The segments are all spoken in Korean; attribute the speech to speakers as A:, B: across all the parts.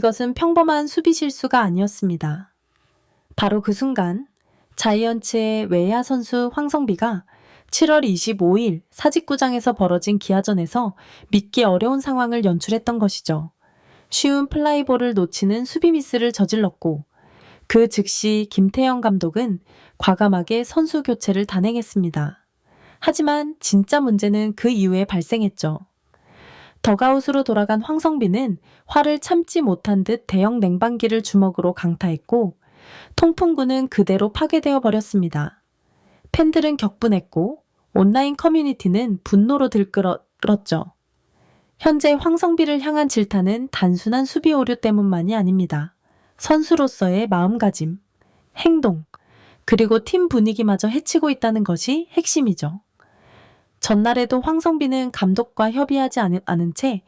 A: 이것은 평범한 수비 실수가 아니었습니다. 바로 그 순간 자이언츠의 외야 선수 황성비가 7월 25일 사직구장에서 벌어진 기아전에서 믿기 어려운 상황을 연출했던 것이죠. 쉬운 플라이볼을 놓치는 수비 미스를 저질렀고 그 즉시 김태형 감독은 과감하게 선수 교체를 단행했습니다. 하지만 진짜 문제는 그 이후에 발생했죠. 덕아웃으로 돌아간 황성빈은 화를 참지 못한 듯 대형 냉방기를 주먹으로 강타했고 통풍구는 그대로 파괴되어 버렸습니다. 팬들은 격분했고 온라인 커뮤니티는 분노로 들끓었죠. 현재 황성빈을 향한 질타는 단순한 수비 오류 때문만이 아닙니다. 선수로서의 마음가짐, 행동, 그리고 팀 분위기마저 해치고 있다는 것이 핵심이죠. 전날에도 황성빈은 감독과 협의하지 않은 채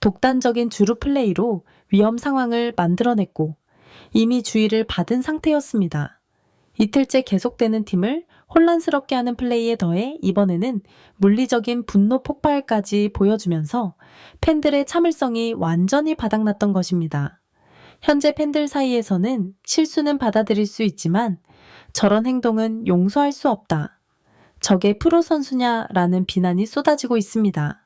A: 독단적인 주루 플레이로 위험 상황을 만들어냈고 이미 주의를 받은 상태였습니다. 이틀째 계속되는 팀을 혼란스럽게 하는 플레이에 더해 이번에는 물리적인 분노 폭발까지 보여주면서 팬들의 참을성이 완전히 바닥났던 것입니다. 현재 팬들 사이에서는 실수는 받아들일 수 있지만 저런 행동은 용서할 수 없다. 저게 프로 선수냐라는 비난이 쏟아지고 있습니다.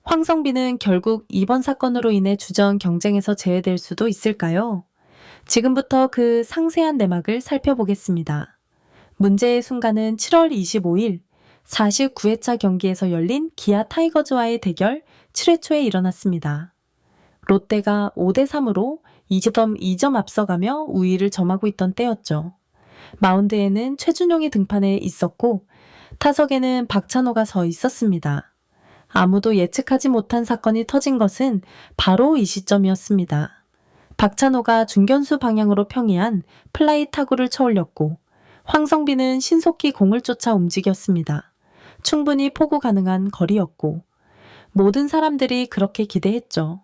A: 황성빈은 결국 이번 사건으로 인해 주전 경쟁에서 제외될 수도 있을까요? 지금부터 그 상세한 내막을 살펴보겠습니다. 문제의 순간은 7월 25일 49회차 경기에서 열린 기아 타이거즈와의 대결 7회 초에 일어났습니다. 롯데가 5대3으로 2점 앞서가며 우위를 점하고 있던 때였죠. 마운드에는 최준용이 등판해 있었고 타석에는 박찬호가 서 있었습니다. 아무도 예측하지 못한 사건이 터진 것은 바로 이 시점이었습니다. 박찬호가 중견수 방향으로 평이한 플라이 타구를 쳐올렸고 황성빈은 신속히 공을 쫓아 움직였습니다. 충분히 포구 가능한 거리였고 모든 사람들이 그렇게 기대했죠.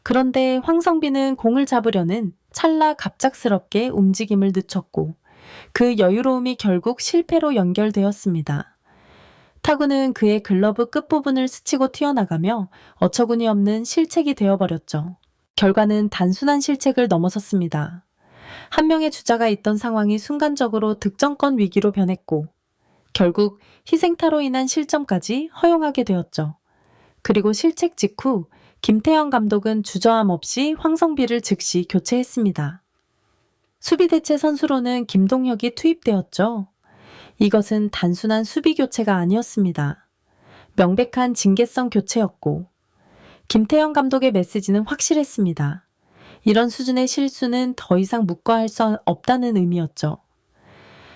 A: 그런데 황성빈은 공을 잡으려는 찰나 갑작스럽게 움직임을 늦췄고 그 여유로움이 결국 실패로 연결되었습니다. 타구는 그의 글러브 끝부분을 스치고 튀어나가며 어처구니 없는 실책이 되어버렸죠. 결과는 단순한 실책을 넘어섰습니다. 한 명의 주자가 있던 상황이 순간적으로 득점권 위기로 변했고 결국 희생타로 인한 실점까지 허용하게 되었죠. 그리고 실책 직후 김태형 감독은 주저함 없이 황성비를 즉시 교체했습니다. 수비 대체 선수로는 김동혁이 투입되었죠. 이것은 단순한 수비 교체가 아니었습니다. 명백한 징계성 교체였고 김태형 감독의 메시지는 확실했습니다. 이런 수준의 실수는 더 이상 묵과할 수 없다는 의미였죠.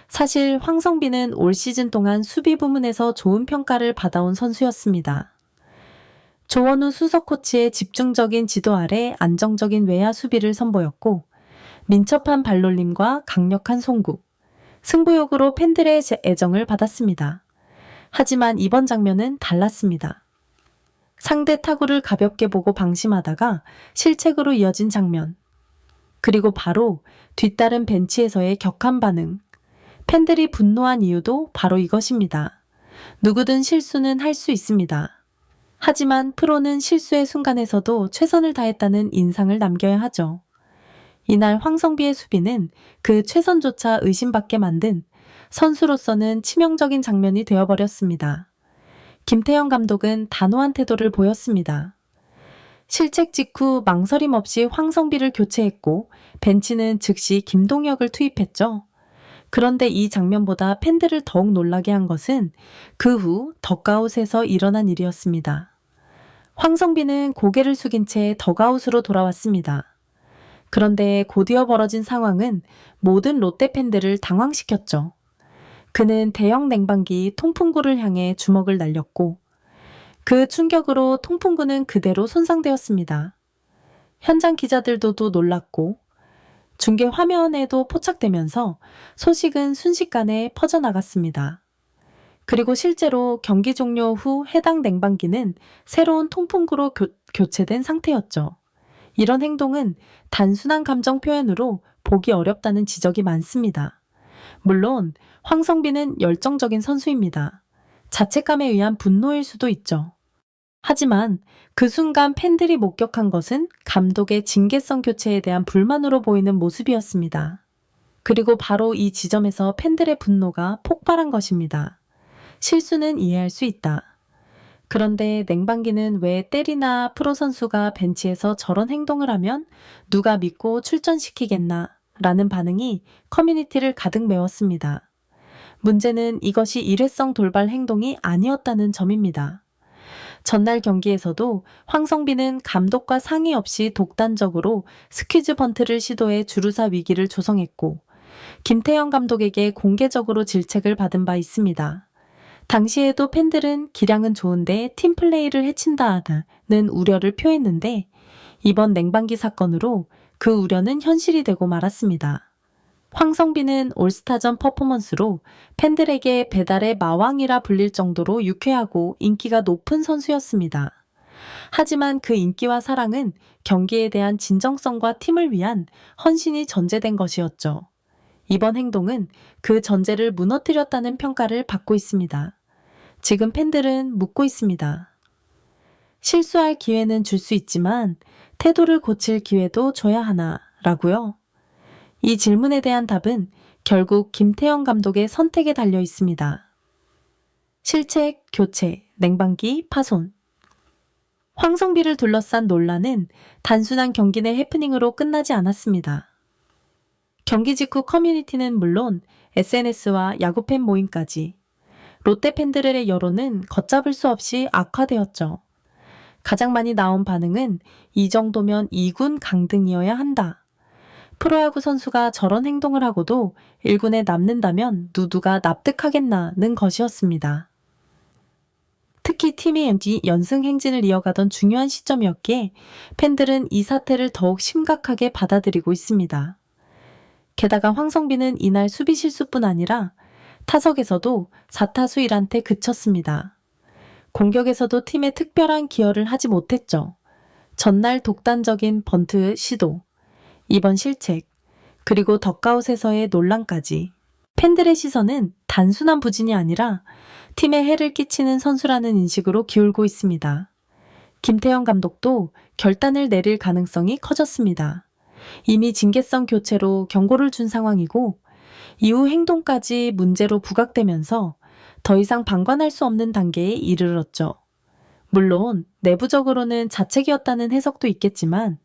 A: 사실 황성빈은 올 시즌 동안 수비 부문에서 좋은 평가를 받아온 선수였습니다. 조원우 수석 코치의 집중적인 지도 아래 안정적인 외야 수비를 선보였고 민첩한 발놀림과 강력한 송구, 승부욕으로 팬들의 애정을 받았습니다. 하지만 이번 장면은 달랐습니다. 상대 타구를 가볍게 보고 방심하다가 실책으로 이어진 장면. 그리고 바로 뒤따른 벤치에서의 격한 반응. 팬들이 분노한 이유도 바로 이것입니다. 누구든 실수는 할 수 있습니다. 하지만 프로는 실수의 순간에서도 최선을 다했다는 인상을 남겨야 하죠. 이날 황성비의 수비는 그 최선조차 의심받게 만든 선수로서는 치명적인 장면이 되어버렸습니다. 김태형 감독은 단호한 태도를 보였습니다. 실책 직후 망설임 없이 황성비를 교체했고 벤치는 즉시 김동혁을 투입했죠. 그런데 이 장면보다 팬들을 더욱 놀라게 한 것은 그 후 덕아웃에서 일어난 일이었습니다. 황성비는 고개를 숙인 채 덕아웃으로 돌아왔습니다. 그런데 곧이어 벌어진 상황은 모든 롯데 팬들을 당황시켰죠. 그는 대형 냉방기 통풍구를 향해 주먹을 날렸고 그 충격으로 통풍구는 그대로 손상되었습니다. 현장 기자들도 놀랐고 중계 화면에도 포착되면서 소식은 순식간에 퍼져나갔습니다. 그리고 실제로 경기 종료 후 해당 냉방기는 새로운 통풍구로 교체된 상태였죠. 이런 행동은 단순한 감정 표현으로 보기 어렵다는 지적이 많습니다. 물론 황성빈은 열정적인 선수입니다. 자책감에 의한 분노일 수도 있죠. 하지만 그 순간 팬들이 목격한 것은 감독의 징계성 교체에 대한 불만으로 보이는 모습이었습니다. 그리고 바로 이 지점에서 팬들의 분노가 폭발한 것입니다. 실수는 이해할 수 있다. 그런데 냉방기는 왜 때리나 프로 선수가 벤치에서 저런 행동을 하면 누가 믿고 출전시키겠나 라는 반응이 커뮤니티를 가득 메웠습니다. 문제는 이것이 일회성 돌발 행동이 아니었다는 점입니다. 전날 경기에서도 황성빈은 감독과 상의 없이 독단적으로 스퀴즈 번트를 시도해 주루사 위기를 조성했고 김태형 감독에게 공개적으로 질책을 받은 바 있습니다. 당시에도 팬들은 기량은 좋은데 팀플레이를 해친다는 우려를 표했는데 이번 냉방기 사건으로 그 우려는 현실이 되고 말았습니다. 황성빈은 올스타전 퍼포먼스로 팬들에게 배달의 마왕이라 불릴 정도로 유쾌하고 인기가 높은 선수였습니다. 하지만 그 인기와 사랑은 경기에 대한 진정성과 팀을 위한 헌신이 전제된 것이었죠. 이번 행동은 그 전제를 무너뜨렸다는 평가를 받고 있습니다. 지금 팬들은 묻고 있습니다. 실수할 기회는 줄 수 있지만 태도를 고칠 기회도 줘야 하나 라고요? 이 질문에 대한 답은 결국 김태형 감독의 선택에 달려 있습니다. 실책, 교체, 냉방기, 파손. 황성비를 둘러싼 논란은 단순한 경기 내 해프닝으로 끝나지 않았습니다. 경기 직후 커뮤니티는 물론 SNS와 야구팬 모임까지 롯데 팬들의 여론은 걷잡을 수 없이 악화되었죠. 가장 많이 나온 반응은 이 정도면 2군 강등이어야 한다. 프로야구 선수가 저런 행동을 하고도 1군에 남는다면 누가 납득하겠나는 것이었습니다. 특히 팀이 연승 행진을 이어가던 중요한 시점이었기에 팬들은 이 사태를 더욱 심각하게 받아들이고 있습니다. 게다가 황성빈은 이날 수비 실수뿐 아니라 타석에서도 4타수 1안타 그쳤습니다. 공격에서도 팀에 특별한 기여를 하지 못했죠. 전날 독단적인 번트 시도, 이번 실책, 그리고 덕아웃에서의 논란까지. 팬들의 시선은 단순한 부진이 아니라 팀에 해를 끼치는 선수라는 인식으로 기울고 있습니다. 김태형 감독도 결단을 내릴 가능성이 커졌습니다. 이미 징계성 교체로 경고를 준 상황이고 이후 행동까지 문제로 부각되면서 더 이상 방관할 수 없는 단계에 이르렀죠. 물론 내부적으로는 자책이었다는 해석도 있겠지만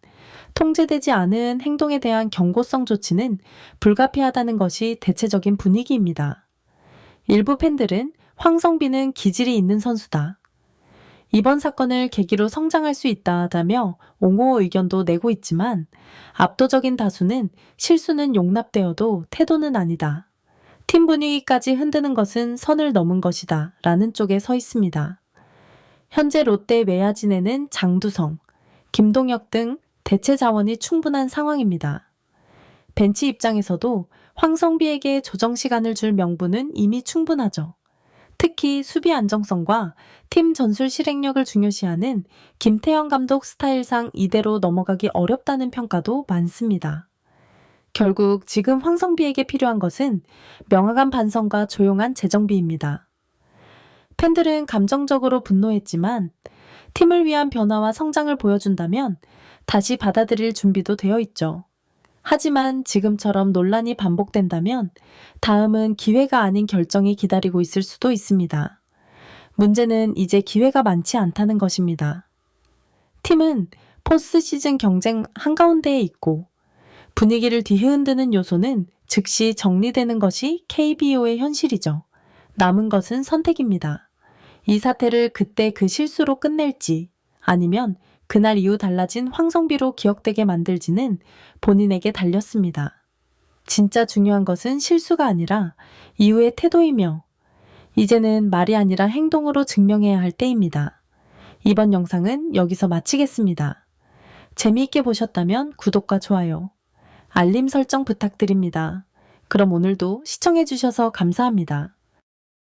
A: 통제되지 않은 행동에 대한 경고성 조치는 불가피하다는 것이 대체적인 분위기입니다. 일부 팬들은 황성빈은 기질이 있는 선수다. 이번 사건을 계기로 성장할 수 있다며 옹호 의견도 내고 있지만 압도적인 다수는 실수는 용납되어도 태도는 아니다. 팀 분위기까지 흔드는 것은 선을 넘은 것이다 라는 쪽에 서 있습니다. 현재 롯데 외야진에는 장두성, 김동혁 등 대체 자원이 충분한 상황입니다. 벤치 입장에서도 황성비에게 조정 시간을 줄 명분은 이미 충분하죠. 특히 수비 안정성과 팀 전술 실행력을 중요시하는 김태형 감독 스타일상 이대로 넘어가기 어렵다는 평가도 많습니다. 결국 지금 황성비에게 필요한 것은 명확한 반성과 조용한 재정비입니다. 팬들은 감정적으로 분노했지만 팀을 위한 변화와 성장을 보여준다면 다시 받아들일 준비도 되어 있죠. 하지만 지금처럼 논란이 반복된다면 다음은 기회가 아닌 결정이 기다리고 있을 수도 있습니다. 문제는 이제 기회가 많지 않다는 것입니다. 팀은 포스트 시즌 경쟁 한가운데에 있고 분위기를 뒤흔드는 요소는 즉시 정리되는 것이 KBO의 현실이죠. 남은 것은 선택입니다. 이 사태를 그때 그 실수로 끝낼지 아니면 그날 이후 달라진 황성비로 기억되게 만들지는 본인에게 달렸습니다. 진짜 중요한 것은 실수가 아니라 이후의 태도이며 이제는 말이 아니라 행동으로 증명해야 할 때입니다. 이번 영상은 여기서 마치겠습니다. 재미있게 보셨다면 구독과 좋아요, 알림 설정 부탁드립니다. 그럼 오늘도 시청해주셔서 감사합니다.